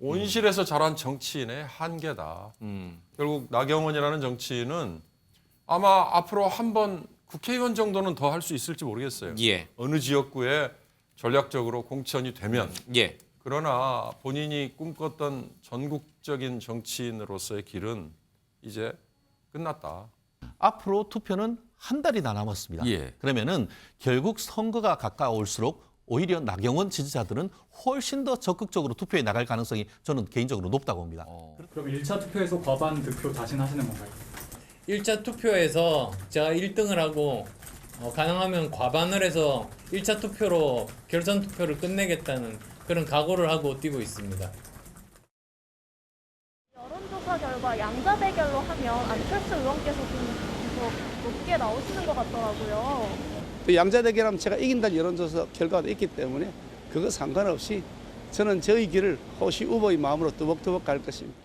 온실에서 자란 정치인의 한계다. 결국 나경원이라는 정치인은 아마 앞으로 한 번 국회의원 정도는 더 할 수 있을지 모르겠어요. 예. 어느 지역구에 전략적으로 공천이 되면. 예. 그러나 본인이 꿈꿨던 전국적인 정치인으로서의 길은 이제 끝났다. 앞으로 투표는 한 달이나 남았습니다. 예. 그러면은 결국 선거가 가까울수록 오히려 나경원 지지자들은 훨씬 더 적극적으로 투표에 나갈 가능성이 저는 개인적으로 높다고 봅니다. 그럼 1차 투표에서 과반 득표 다신 하시는 건가요? 1차 투표에서 제가 1등을 하고 가능하면 과반을 해서 1차 투표로 결선 투표를 끝내겠다는 그런 각오를 하고 뛰고 있습니다. 여론조사 결과 양자 대결로 하면 안철수 의원께서 좀 더 높게 나오시는 것 같더라고요. 또 양자 대결하면 제가 이긴다는 여론조사 결과도 있기 때문에 그거 상관없이 저는 저희 길을 호시 후보의 마음으로 뚜벅뚜벅 갈 것입니다.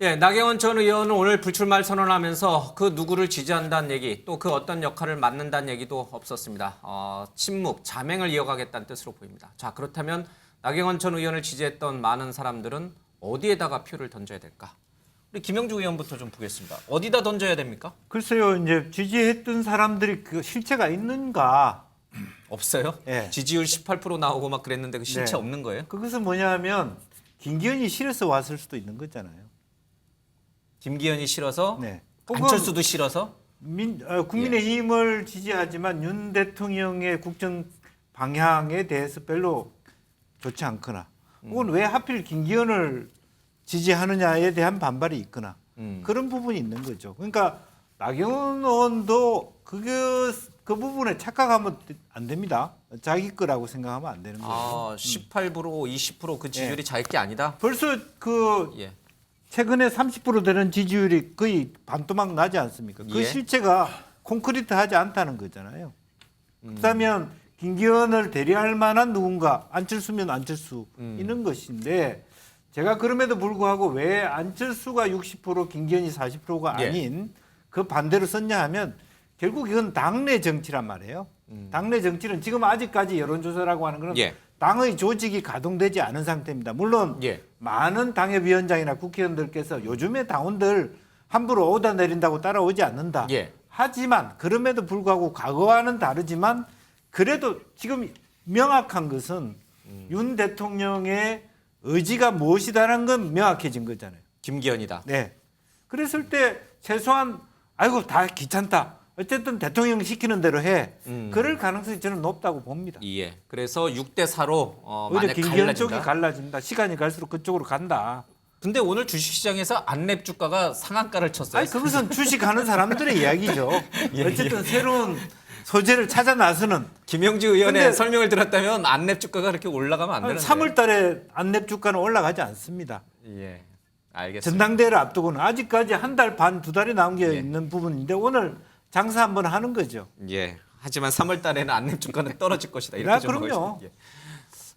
예, 나경원 전 의원은 오늘 불출마를 선언하면서 그 누구를 지지한다는 얘기, 또 그 어떤 역할을 맡는다는 얘기도 없었습니다. 침묵, 자맹을 이어가겠다는 뜻으로 보입니다. 자, 그렇다면 나경원 전 의원을 지지했던 많은 사람들은 어디에다가 표를 던져야 될까? 우리 김영주 의원부터 좀 보겠습니다. 어디다 던져야 됩니까? 글쎄요, 이제 지지했던 사람들이 그 실체가 있는가? 없어요? 예. 지지율 18% 나오고 막 그랬는데 그 실체 네. 없는 거예요? 그것은 뭐냐면 김기현이 싫어서 왔을 수도 있는 거잖아요. 김기현이 싫어서? 네. 안철수도 싫어서? 국민의힘을 지지하지만 윤 대통령의 국정 방향에 대해서 별로 좋지 않거나 혹은 왜 하필 김기현을 지지하느냐에 대한 반발이 있거나 그런 부분이 있는 거죠. 그러니까 나경원 의원도 그 부분에 착각하면 안 됩니다. 자기 거라고 생각하면 안 되는 거예요. 18% 20%그 지지율이 예. 자기 게 아니다? 벌써 그 예. 최근에 30% 되는 지지율이 거의 반토막 나지 않습니까? 그 예. 실체가 콘크리트하지 않다는 거잖아요. 그렇다면 김기현을 대리할 만한 누군가 안철수면 안철수 있는 것인데 제가 그럼에도 불구하고 왜 안철수가 60% 김기현이 40%가 예. 아닌 그 반대로 썼냐 하면 결국 이건 당내 정치란 말이에요. 당내 정치는 지금 아직까지 여론조사라고 하는 것은 예. 당의 조직이 가동되지 않은 상태입니다. 물론 예. 많은 당협위원장이나 국회의원들께서 요즘에 당원들 함부로 오다 내린다고 따라오지 않는다. 예. 하지만 그럼에도 불구하고 과거와는 다르지만 그래도 지금 명확한 것은 윤 대통령의 의지가 무엇이다라는 건 명확해진 거잖아요. 김기현이다. 네. 그랬을 때 최소한 아이고 다 귀찮다. 어쨌든 대통령 시키는 대로 해. 그럴 가능성이 저는 높다고 봅니다. 예. 그래서 6대 4로 오히려 만약 김기현 쪽이 갈라진다. 갈라진다. 시간이 갈수록 그쪽으로 간다. 근데 오늘 주식시장에서 안랩 주가가 상한가를 쳤어요. 아니 그것은 주식하는 사람들의 이야기죠. 예, 어쨌든 새로운 소재를 찾아 나서는 김영주 의원의 근데- 설명을 들었다면 안랩 주가가 그렇게 올라가면 안 되는데. 3월 달에 안랩 주가는 올라가지 않습니다. 예. 알겠습니다. 전당대회를 앞두고는 아직까지 한 달 반, 두 달이 남겨 예. 있는 부분인데 오늘 장사 한번 하는 거죠. 예. 하지만 3월 달에는 안랩 주가는 떨어질 것이다. 이렇게 좀 그럼요. 보고 있습니다. 예.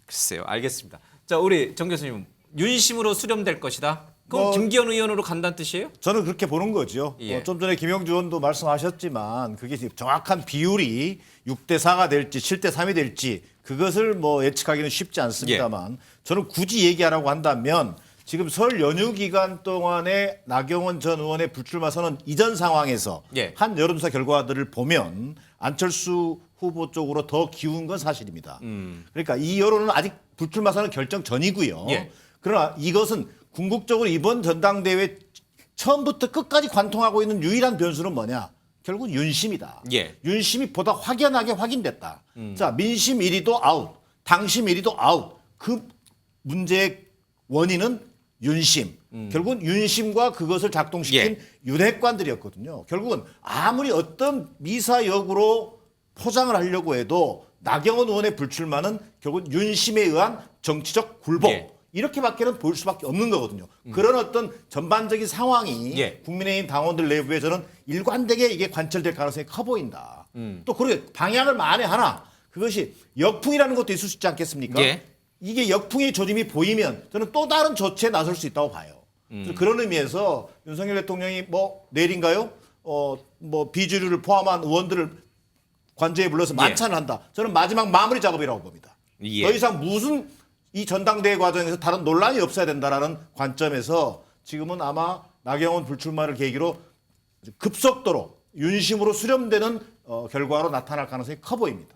글쎄요. 알겠습니다. 자, 우리 정 교수님. 윤심으로 수렴될 것이다. 그럼 김기현 의원으로 간다는 뜻이에요? 저는 그렇게 보는 거죠. 예. 좀 전에 김영주 의원도 말씀하셨지만 그게 정확한 비율이 6대 4가 될지 7대 3이 될지 그것을 예측하기는 쉽지 않습니다만 저는 굳이 얘기하라고 한다면 지금 설 연휴 기간 동안에 나경원 전 의원의 불출마 선언 이전 상황에서 예. 한 여론조사 결과들을 보면 안철수 후보 쪽으로 더 기운 건 사실입니다. 그러니까 이 여론은 아직 불출마 선언 결정 전이고요. 예. 그러나 이것은 궁극적으로 이번 전당대회 처음부터 끝까지 관통하고 있는 유일한 변수는 뭐냐? 결국 윤심이다. 예. 윤심이 보다 확연하게 확인됐다. 자, 민심 1위도 아웃, 당심 1위도 아웃. 그 문제의 원인은 윤심. 결국은 윤심과 그것을 작동시킨 예. 윤핵관들이었거든요. 결국은 아무리 어떤 미사역으로 포장을 하려고 해도 나경원 의원의 불출마는 결국 윤심에 의한 정치적 굴복. 예. 이렇게밖에는 보일 수밖에 없는 거거든요. 그런 어떤 전반적인 상황이 예. 국민의힘 당원들 내부에 저는 일관되게 이게 관철될 가능성이 커 보인다. 또 그렇게 방향을 만에 하나 그것이 역풍이라는 것도 있을 수 있지 않겠습니까? 예. 이게 역풍의 조짐이 보이면 저는 또 다른 조치에 나설 수 있다고 봐요. 그래서 그런 의미에서 윤석열 대통령이 내일인가요? 비주류를 포함한 의원들을 관저에 불러서 만찬을 한다. 저는 마지막 마무리 작업이라고 봅니다. 예. 더 이상 무슨 이 전당대회 과정에서 다른 논란이 없어야 된다라는 관점에서 지금은 아마 나경원 불출마를 계기로 급속도로 윤심으로 수렴되는 결과로 나타날 가능성이 커 보입니다.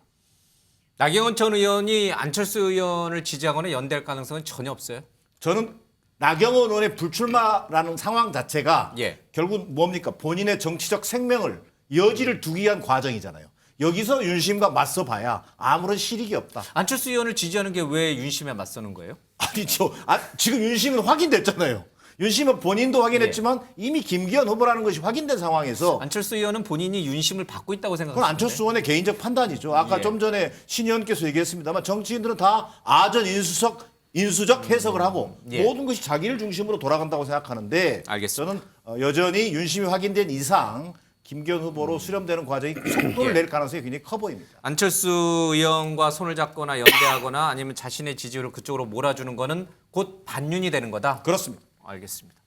나경원 전 의원이 안철수 의원을 지지하거나 연대할 가능성은 전혀 없어요. 저는 나경원 의원의 불출마라는 상황 자체가 예. 결국 뭡니까? 본인의 정치적 생명을 여지를 두기 위한 과정이잖아요. 여기서 윤심과 맞서 봐야 아무런 실익이 없다. 안철수 의원을 지지하는 게 왜 윤심에 맞서는 거예요? 아니죠. 지금 윤심은 확인됐잖아요. 윤심은 본인도 확인했지만 이미 김기현 후보라는 것이 확인된 상황에서 안철수 의원은 본인이 윤심을 받고 있다고 그건 생각합니다. 안철수 의원의 개인적 판단이죠. 아까 예. 좀 전에 신 의원께서 얘기했습니다만 정치인들은 다 아전 인수적 해석을 하고 예. 모든 것이 자기를 중심으로 돌아간다고 생각하는데 알겠습니다. 저는 여전히 윤심이 확인된 이상 김기현 후보로 수렴되는 과정이 속도를 낼 가능성이 굉장히 커 보입니다. 안철수 의원과 손을 잡거나 연대하거나 아니면 자신의 지지율을 그쪽으로 몰아주는 거는 곧 반윤이 되는 거다. 그렇습니다. 알겠습니다.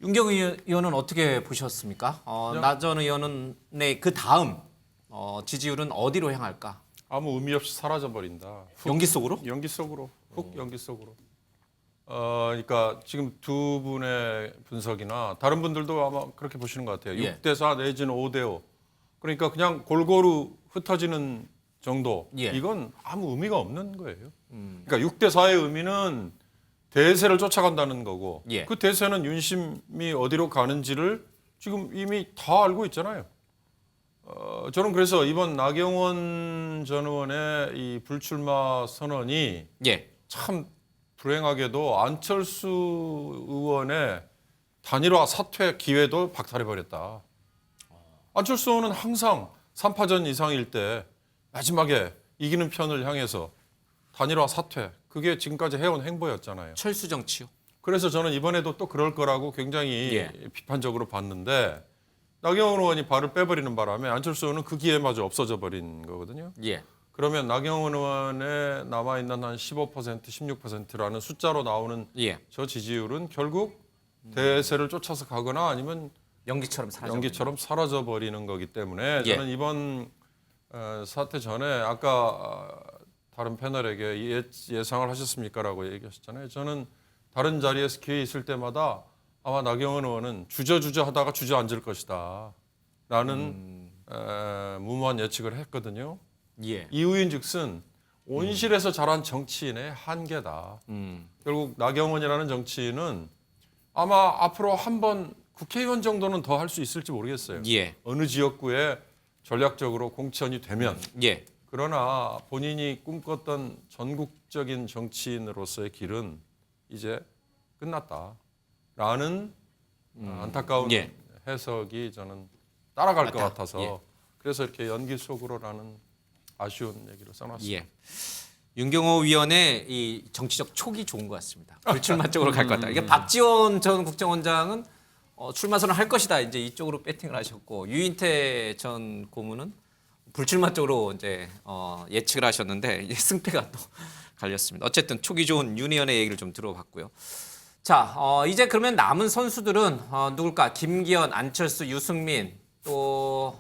윤경희 의원은 어떻게 보셨습니까? 나 전 의원의 그 다음 지지율은 어디로 향할까? 아무 의미 없이 사라져 버린다. 연기 속으로? 연기 속으로. 훅 연기 속으로. 그러니까 지금 두 분의 분석이나 다른 분들도 아마 그렇게 보시는 것 같아요. 예. 6대4 내지는 5대5. 그러니까 그냥 골고루 흩어지는 정도. 예. 이건 아무 의미가 없는 거예요. 그러니까 6대4의 의미는 대세를 쫓아간다는 거고 예. 그 대세는 윤심이 어디로 가는지를 지금 이미 다 알고 있잖아요. 저는 그래서 이번 나경원 전 의원의 이 불출마 선언이 예. 참 불행하게도 안철수 의원의 단일화 사퇴 기회도 박탈해버렸다. 안철수 의원은 항상 3파전 이상일 때 마지막에 이기는 편을 향해서 단일화 사퇴, 그게 지금까지 해온 행보였잖아요. 철수 정치요. 그래서 저는 이번에도 또 그럴 거라고 굉장히 예. 비판적으로 봤는데 나경원 의원이 발을 빼버리는 바람에 안철수 의원은 그 기회마저 없어져 버린 거거든요. 예. 그러면 나경원 의원의 남아있는 한 15%, 16%라는 숫자로 나오는 예. 저 지지율은 결국 대세를 쫓아서 가거나 아니면 연기처럼 사라져. 연기처럼 사라져 버리는 거기 때문에 예. 저는 이번 사태 전에 아까 다른 패널에게 예상을 하셨습니까라고 얘기하셨잖아요. 저는 다른 자리에서 기회 있을 때마다 아마 나경원 의원은 주저주저 하다가 주저앉을 것이다 라는 무모한 예측을 했거든요. 예. 이유인즉슨 온실에서 자란 정치인의 한계다. 결국 나경원이라는 정치인은 아마 앞으로 한번 국회의원 정도는 더 할 수 있을지 모르겠어요. 예. 어느 지역구에 전략적으로 공천이 되면. 예. 그러나 본인이 꿈꿨던 전국적인 정치인으로서의 길은 이제 끝났다라는 안타까운 예. 해석이 저는 따라갈 것 맞다. 같아서 예. 그래서 이렇게 연기 속으로라는 아쉬운 얘기를 써놨습니다. 예. 윤경호 위원의 이 정치적 촉이 좋은 것 같습니다. 불출마 쪽으로 갈 것 같다. 이게 박지원 전 국정원장은 출마 선언을 할 것이다. 이제 이쪽으로 배팅을 하셨고 유인태 전 고문은 불출마 쪽으로 이제 예측을 하셨는데 이제 승패가 또 갈렸습니다. 어쨌든 촉이 좋은 윤 의원의 얘기를 좀 들어봤고요. 자, 이제 그러면 남은 선수들은 누굴까? 김기현, 안철수, 유승민, 또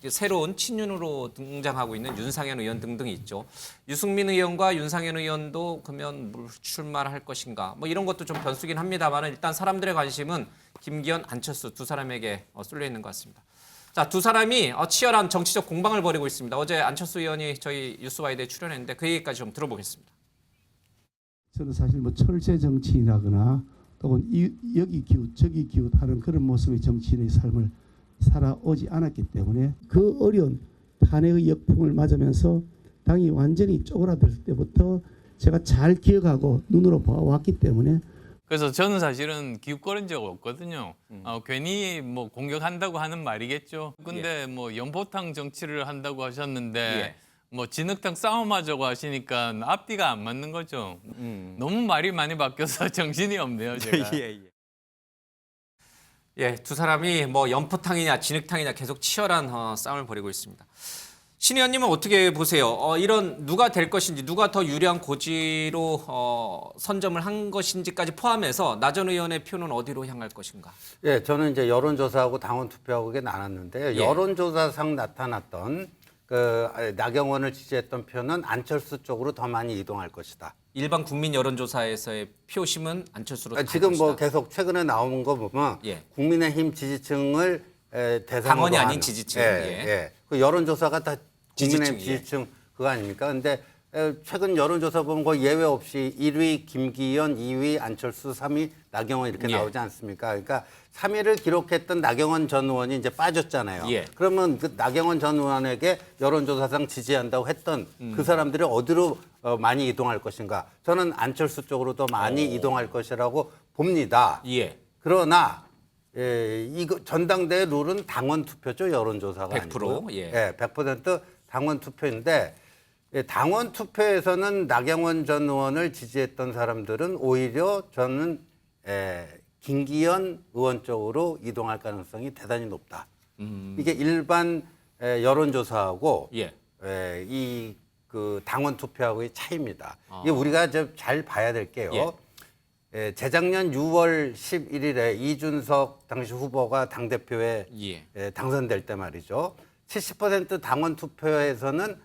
새로운 친윤으로 등장하고 있는 윤상현 의원 등등이 있죠. 유승민 의원과 윤상현 의원도 그러면 출마를 할 것인가? 뭐 이런 것도 좀 변수긴 합니다만 일단 사람들의 관심은 김기현, 안철수 두 사람에게 쏠려 있는 것 같습니다. 자, 두 사람이 치열한 정치적 공방을 벌이고 있습니다. 어제 안철수 의원이 저희 뉴스와이드에 출연했는데 그 얘기까지 좀 들어보겠습니다. 저는 사실 뭐 철새 정치인이라거나 또는 여기 기웃 저기 기웃하는 그런 모습의 정치인의 삶을 살아오지 않았기 때문에 그 어려운 탄핵의 역풍을 맞으면서 당이 완전히 쪼그라들 때부터 제가 잘 기억하고 눈으로 봐왔기 때문에 그래서 저는 사실은 기웃거린 적 없거든요. 괜히 뭐 공격한다고 하는 말이겠죠. 근데 뭐 연포탕 정치를 한다고 하셨는데 뭐 진흙탕 싸움하자고 하시니까 앞뒤가 안 맞는 거죠. 너무 말이 많이 바뀌어서 정신이 없네요, 제가. 예, 두 사람이 뭐 연포탕이냐 진흙탕이냐 계속 치열한 싸움을 벌이고 있습니다. 신 의원님은 어떻게 보세요? 이런 누가 될 것인지 누가 더 유리한 고지로 선점을 한 것인지까지 포함해서 나 전 의원의 표는 어디로 향할 것인가? 예, 저는 이제 여론조사하고 당원 투표하고 그게 나눴는데요. 예. 여론조사상 나타났던 나경원을 지지했던 표는 안철수 쪽으로 더 많이 이동할 것이다. 일반 국민 여론조사에서의 표심은 안철수로 갈 지금 뭐 것이다. 계속 최근에 나온 거 보면 예. 국민의힘 지지층을 대상으로 당원이 아닌 하는, 지지층. 예, 예. 예. 그 여론조사가 다 국민의힘 지지층, 예. 지지층 그거 아닙니까? 근데 최근 여론조사 보면 거 예외 없이 1위 김기현, 2위 안철수, 3위 나경원 이렇게 예. 나오지 않습니까? 그러니까 3위를 기록했던 나경원 전 의원이 이제 빠졌잖아요. 예. 그러면 그 나경원 전 의원에게 여론조사상 지지한다고 했던 그 사람들이 어디로 많이 이동할 것인가? 저는 안철수 쪽으로 더 많이 이동할 것이라고 봅니다. 예. 그러나 이거 전당대회 룰은 당원 투표죠, 여론조사가 100%, 아니고. 예. 100% 당원 투표인데 당원 투표에서는 나경원 전 의원을 지지했던 사람들은 오히려 저는 김기현 의원 쪽으로 이동할 가능성이 대단히 높다. 이게 일반 여론조사하고 예. 이 그 당원 투표하고의 차이입니다. 이게 우리가 잘 봐야 될 게요. 예. 재작년 6월 11일에 이준석 당시 후보가 당대표에 예. 당선될 때 말이죠. 70% 당원 투표에서는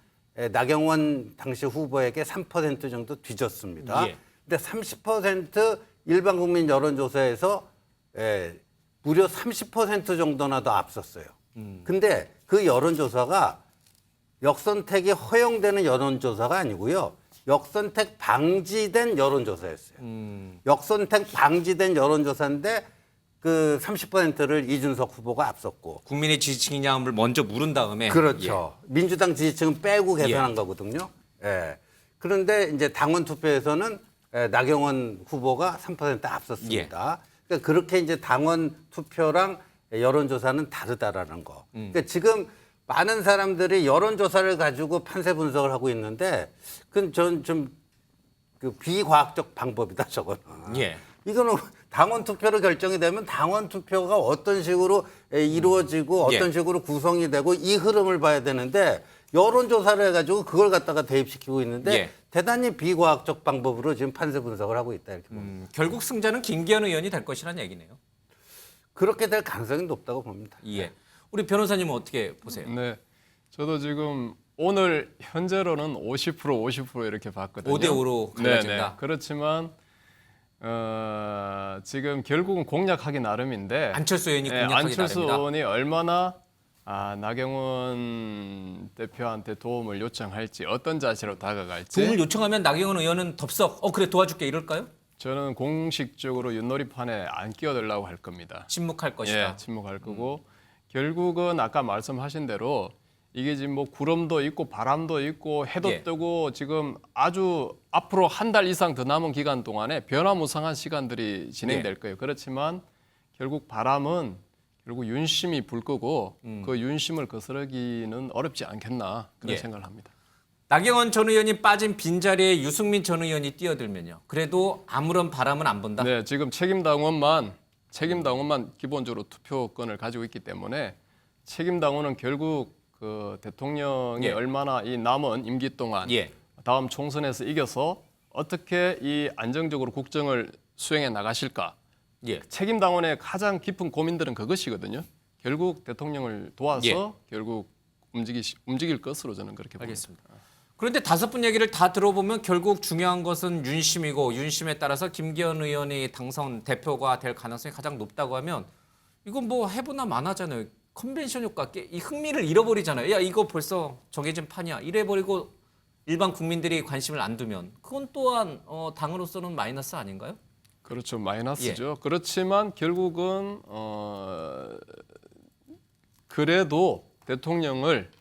나경원 당시 후보에게 3% 정도 뒤졌습니다. 예. 근데 30% 일반 국민 여론조사에서 무려 30% 정도나 더 앞섰어요. 근데 그 여론조사가 역선택이 허용되는 여론조사가 아니고요. 역선택 방지된 여론조사였어요. 역선택 방지된 여론조사인데 그 30%를 이준석 후보가 앞섰고. 국민의 지지층이냐를 먼저 물은 다음에 그렇죠. 민주당 지지층은 빼고 계산한 거거든요. 예. 그런데 이제 당원 투표에서는 나경원 후보가 3% 앞섰습니다. 그러니까 그렇게 이제 당원 투표랑 여론조사는 다르다라는 거. 그러니까 지금 많은 사람들이 여론조사를 가지고 판세 분석을 하고 있는데 그건 전 좀 그 비과학적 방법이다 저거는. 예. 이거는 당원 투표로 결정이 되면 당원 투표가 어떤 식으로 이루어지고 어떤 예. 식으로 구성이 되고 이 흐름을 봐야 되는데 여론조사를 해가지고 그걸 갖다가 대입시키고 있는데 예. 대단히 비과학적 방법으로 지금 판세 분석을 하고 있다 이렇게 봅니다. 결국 승자는 김기현 의원이 될 것이라는 얘기네요. 그렇게 될 가능성이 높다고 봅니다. 예. 우리 변호사님은 어떻게 보세요? 네, 저도 지금 오늘 현재로는 50% 이렇게 봤거든요. 5대5로 갈라진다. 네네. 그렇지만 지금 결국은 공략하기 나름인데 안철수 의원이 공략하기 안철수 나름이다. 의원이 얼마나 나경원 대표한테 도움을 요청할지 어떤 자세로 다가갈지 도움을 요청하면 나경원 의원은 덥석 그래 도와줄게 이럴까요? 저는 공식적으로 윷놀이판에 안 끼어들려고 할 겁니다. 침묵할 것이다. 예, 침묵할 거고 결국은 아까 말씀하신 대로 이게 지금 뭐 구름도 있고 바람도 있고 해도 예. 뜨고 지금 아주 앞으로 한 달 이상 더 남은 기간 동안에 변화무쌍한 시간들이 진행될 거예요. 그렇지만 결국 바람은 결국 윤심이 불 거고 그 윤심을 거스르기는 어렵지 않겠나 그런 예. 생각을 합니다. 나경원 전 의원이 빠진 빈자리에 유승민 전 의원이 뛰어들면요. 그래도 아무런 바람은 안 본다. 네, 지금 책임당원만 기본적으로 투표권을 가지고 있기 때문에 책임당원은 결국 그 대통령이 예. 얼마나 이 남은 임기 동안 예. 다음 총선에서 이겨서 어떻게 이 안정적으로 국정을 수행해 나가실까? 예. 책임당원의 가장 깊은 고민들은 그것이거든요. 결국 대통령을 도와서 예. 결국 움직일 것으로 저는 그렇게 봅니다. 알겠습니다. 그런데 5분 얘기를 다 들어보면 결국 중요한 것은 윤심이고 윤심에 따라서 김기현 의원이 당선 대표가 될 가능성이 가장 높다고 하면 이건 뭐 해보나 마나잖아요. 컨벤션 효과, 이 흥미를 잃어버리잖아요. 야 이거 벌써 정해진 판이야. 이래버리고 일반 국민들이 관심을 안 두면 그건 또한 당으로서는 마이너스 아닌가요? 그렇죠. 마이너스죠. 그렇지만 결국은 그래도 대통령을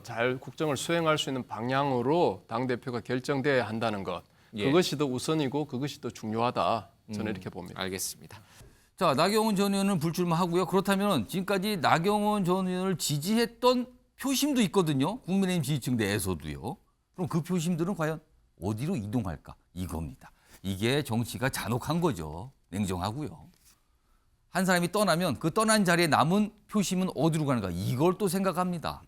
잘 국정을 수행할 수 있는 방향으로 당대표가 결정돼야 한다는 것. 예. 그것이 더 우선이고 그것이 더 중요하다. 저는 이렇게 봅니다. 알겠습니다. 자, 나경원 전 의원은 불출마하고요. 그렇다면 지금까지 나경원 전 의원을 지지했던 표심도 있거든요. 국민의힘 지지층 내에서도요. 그럼 그 표심들은 과연 어디로 이동할까? 이겁니다. 이게 정치가 잔혹한 거죠. 냉정하고요. 한 사람이 떠나면 그 떠난 자리에 남은 표심은 어디로 가는가? 이걸 또 생각합니다.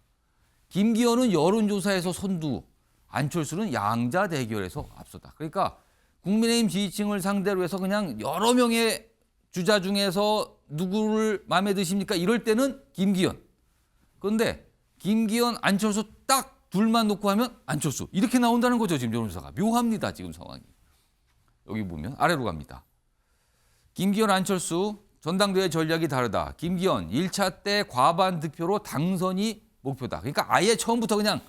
김기현은 여론조사에서 선두, 안철수는 양자 대결에서 앞서다. 그러니까 국민의힘 지지층을 상대로 해서 그냥 여러 명의 주자 중에서 누구를 마음에 드십니까? 이럴 때는 김기현. 그런데 김기현, 안철수 딱 둘만 놓고 하면 안철수 이렇게 나온다는 거죠. 지금 여론조사가 묘합니다. 지금 상황이. 여기 보면 아래로 갑니다. 김기현, 안철수 전당대회 전략이 다르다. 김기현 1차 때 과반 득표로 당선이 목표다. 그러니까 아예 처음부터 그냥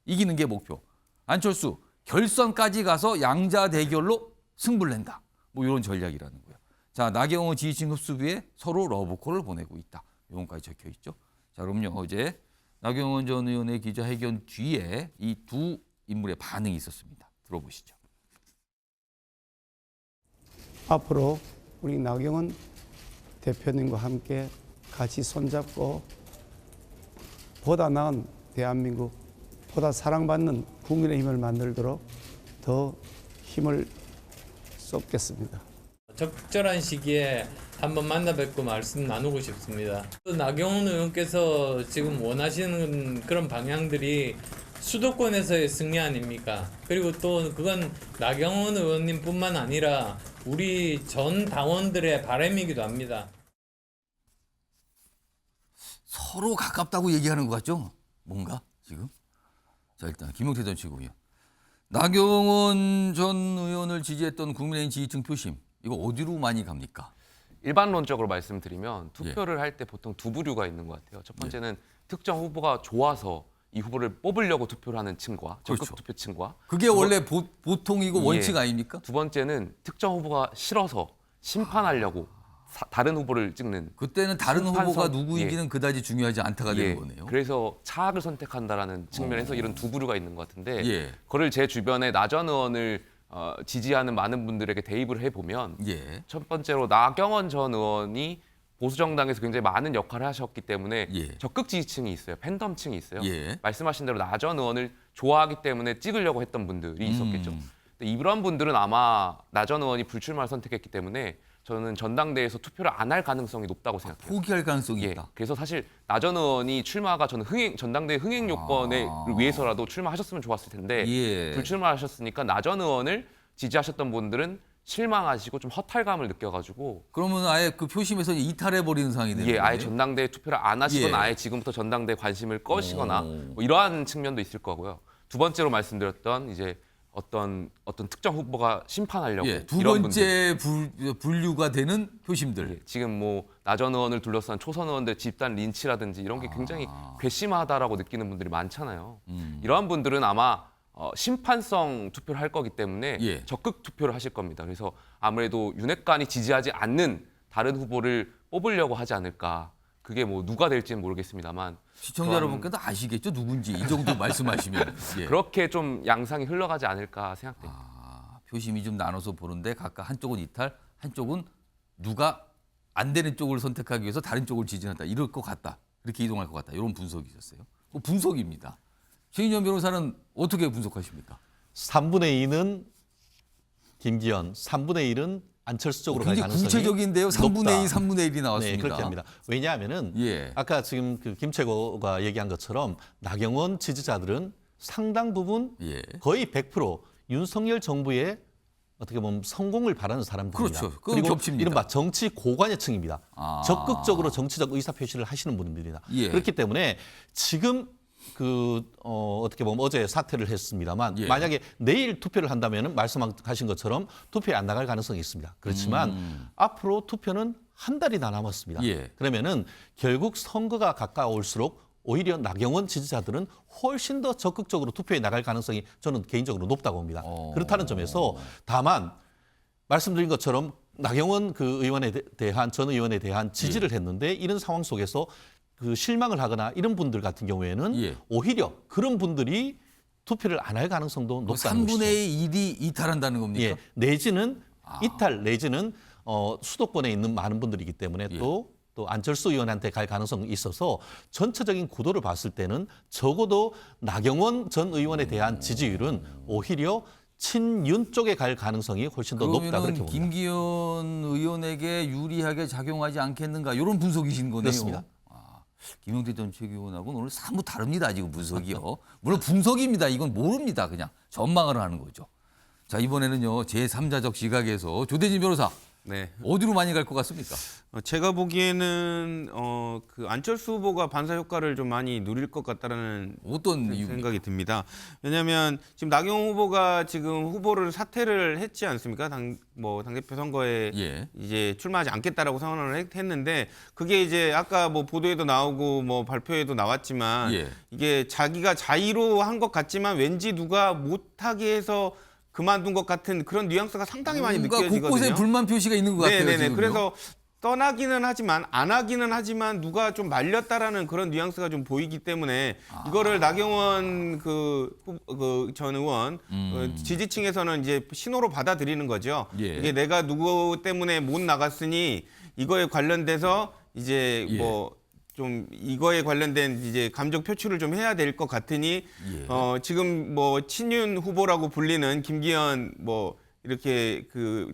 이기는 게 목표. 안철수 결선까지 가서 양자 대결로 승부를 낸다. 뭐 이런 전략이라는 거예요. 자, 나경원 지지층 흡수비에 서로 러브콜을 보내고 있다. 이건까지 적혀 있죠. 자, 그럼요. 어제 나경원 전 의원의 기자회견 뒤에 이 두 인물의 반응이 있었습니다. 들어보시죠. 앞으로 우리 나경원 대표님과 함께 같이 손잡고 보다 나은 대한민국, 보다 사랑받는 국민의힘을 만들도록 더 힘을 쏟겠습니다. 적절한 시기에 한번 만나 뵙고 말씀 나누고 싶습니다. 나경원 의원께서 지금 원하시는 그런 방향들이 수도권에서의 승리 아닙니까? 그리고 또 그건 나경원 의원님뿐만 아니라 우리 전 당원들의 바람이기도 합니다. 서로 가깝다고 얘기하는 것 같죠? 뭔가 지금? 자, 일단 김용태 전 최고위원. 나경원 전 의원을 지지했던 국민의힘 지지층 표심 이거 어디로 많이 갑니까? 일반론적으로 말씀드리면 투표를 할 때 보통 두 부류가 있는 것 같아요. 첫 번째는 특정 후보가 좋아서 이 후보를 뽑으려고 투표를 하는 층과 적극 그렇죠. 투표층과 그게 원래 보통이고 원칙 아닙니까? 두 번째는 특정 후보가 싫어서 심판하려고 다른 후보를 찍는 그때는 다른 심판선- 후보가 누구이기는 그다지 중요하지 않다가 되는 거네요. 그래서 차악을 선택한다라는 측면에서 이런 두 부류가 있는 것 같은데 예. 그걸 제 주변에 나 전 의원을 지지하는 많은 분들에게 대입을 해보면 예. 첫 번째로 나경원 전 의원이 보수 정당에서 굉장히 많은 역할을 하셨기 때문에 예. 적극 지지층이 있어요. 팬덤층이 있어요. 예. 말씀하신 대로 나 전 의원을 좋아하기 때문에 찍으려고 했던 분들이 있었겠죠. 근데 이런 분들은 아마 나 전 의원이 불출마를 선택했기 때문에 저는 전당대회에서 투표를 안 할 가능성이 높다고 생각해요. 포기할 가능성이 있다. 그래서 사실 나 전 의원이 출마가 저는 전당대회 흥행 요건에 위해서라도 출마하셨으면 좋았을 텐데 예. 불출마하셨으니까 나 전 의원을 지지하셨던 분들은 실망하시고 좀 허탈감을 느껴가지고 그러면 아예 그 표심에서 이탈해 버리는 상황이 되는 거예요. 아예 전당대회 투표를 안 하시거나 예. 아예 지금부터 전당대회 관심을 꺼시거나 뭐 이러한 측면도 있을 거고요. 두 번째로 말씀드렸던 이제 어떤 특정 후보가 심판하려고 예, 두 이런 번째 분류가 되는 표심들. 지금 뭐 나 전 의원을 둘러싼 초선 의원들 집단 린치라든지 이런 게 굉장히 괘씸하다라고 느끼는 분들이 많잖아요. 이러한 분들은 아마 심판성 투표를 할 거기 때문에 예. 적극 투표를 하실 겁니다. 그래서 아무래도 윤핵관이 지지하지 않는 다른 후보를 뽑으려고 하지 않을까. 그게 뭐 누가 될지는 모르겠습니다만 시청자 여러분께도 아시겠죠? 누군지 이 정도 말씀하시면. 예. 그렇게 좀 양상이 흘러가지 않을까 생각됩니다. 표심이 좀 나눠서 보는데 각각 한쪽은 이탈, 한쪽은 누가 안 되는 쪽을 선택하기 위해서 다른 쪽을 지지한다. 이럴 것 같다. 이렇게 이동할 것 같다. 이런 분석이 있었어요. 분석입니다. 최인현 변호사는 어떻게 분석하십니까? 3분의 2는 김기현, 3분의 1은 안철수 쪽으로 갈 굉장히 가능성이 구체적인데요. 3분의 2, 높다. 3분의 1이 나왔습니다. 네, 그렇게 합니다. 왜냐하면은 예. 아까 지금 그 김채고가 얘기한 것처럼 나경원 지지자들은 상당 부분 예. 거의 100% 윤석열 정부의 어떻게 보면 성공을 바라는 사람들입니다. 그렇죠. 그건 그리고 겹칩니다. 이른바 정치 고관여층입니다. 적극적으로 정치적 의사표시를 하시는 분들입니다. 예. 그렇기 때문에 지금 어떻게 보면 어제 사퇴를 했습니다만 예. 만약에 내일 투표를 한다면 말씀하신 것처럼 투표에 안 나갈 가능성이 있습니다. 그렇지만 앞으로 투표는 한 달이 다 남았습니다. 예. 그러면은 결국 선거가 가까울수록 오히려 나경원 지지자들은 훨씬 더 적극적으로 투표에 나갈 가능성이 저는 개인적으로 높다고 봅니다. 그렇다는 점에서 다만 말씀드린 것처럼 나경원 그 의원에 대한 전 의원에 대한 지지를 했는데 이런 상황 속에서 그 실망을 하거나 이런 분들 같은 경우에는 예. 오히려 그런 분들이 투표를 안 할 가능성도 높다는 것이죠. 3분의 1이 이탈한다는 겁니까? 예, 내지는 이탈 내지는 수도권에 있는 많은 분들이기 때문에 또 안철수 의원한테 갈 가능성이 있어서 전체적인 구도를 봤을 때는 적어도 나경원 전 의원에 대한 지지율은 오히려 친윤 쪽에 갈 가능성이 훨씬 더 높다 그렇게 봅니다. 김기현 의원에게 유리하게 작용하지 않겠는가 이런 분석이신 거네요. 그렇습니다. 김용태 전 최고위원하고는 오늘 사뭇 다릅니다. 지금 분석이요. 물론 분석입니다. 이건 모릅니다. 그냥 전망을 하는 거죠. 자, 이번에는요. 제3자적 시각에서 조대진 변호사 네. 어디로 많이 갈 것 같습니까? 제가 보기에는 그 안철수 후보가 반사 효과를 좀 많이 누릴 것 같다라는 어떤 이유? 생각이 듭니다. 왜냐하면 지금 나경원 후보가 지금 후보를 사퇴를 했지 않습니까? 당대표 선거에 예. 이제 출마하지 않겠다라고 선언을 했는데 그게 이제 아까 뭐 보도에도 나오고 뭐 발표에도 나왔지만 예. 이게 자기가 자의로 한 것 같지만 왠지 누가 못하게 해서 그만둔 것 같은 그런 뉘앙스가 상당히 많이 느껴지거든요. 곳곳에 불만 표시가 있는 것 같아요. 네네네. 지금요. 그래서 떠나기는 하지만 안 하기는 하지만 누가 좀 말렸다라는 그런 뉘앙스가 좀 보이기 때문에 이거를 나경원 전 의원 지지층에서는 이제 신호로 받아들이는 거죠. 예. 이게 내가 누구 때문에 못 나갔으니 이거에 관련돼서 이제 예. 뭐 좀 이거에 관련된 이제 감정 표출을 좀 해야 될 것 같으니 예. 지금 뭐 친윤 후보라고 불리는 김기현 뭐 이렇게 그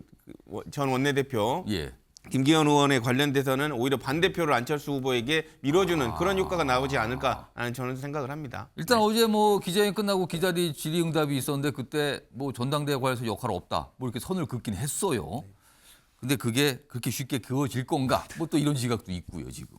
전 원내대표 예. 김기현 의원에 관련돼서는 오히려 반대표를 안철수 후보에게 밀어주는 그런 효과가 나오지 않을까라는 저는 생각을 합니다. 일단 어제 뭐 기자회견 끝나고 기자들이 질의응답이 있었는데 그때 뭐 전당대회 관해서 역할 없다. 뭐 이렇게 선을 긋긴 했어요. 근데 그게 그렇게 쉽게 그어질 건가? 뭐 또 이런 시각도 있고요, 지금.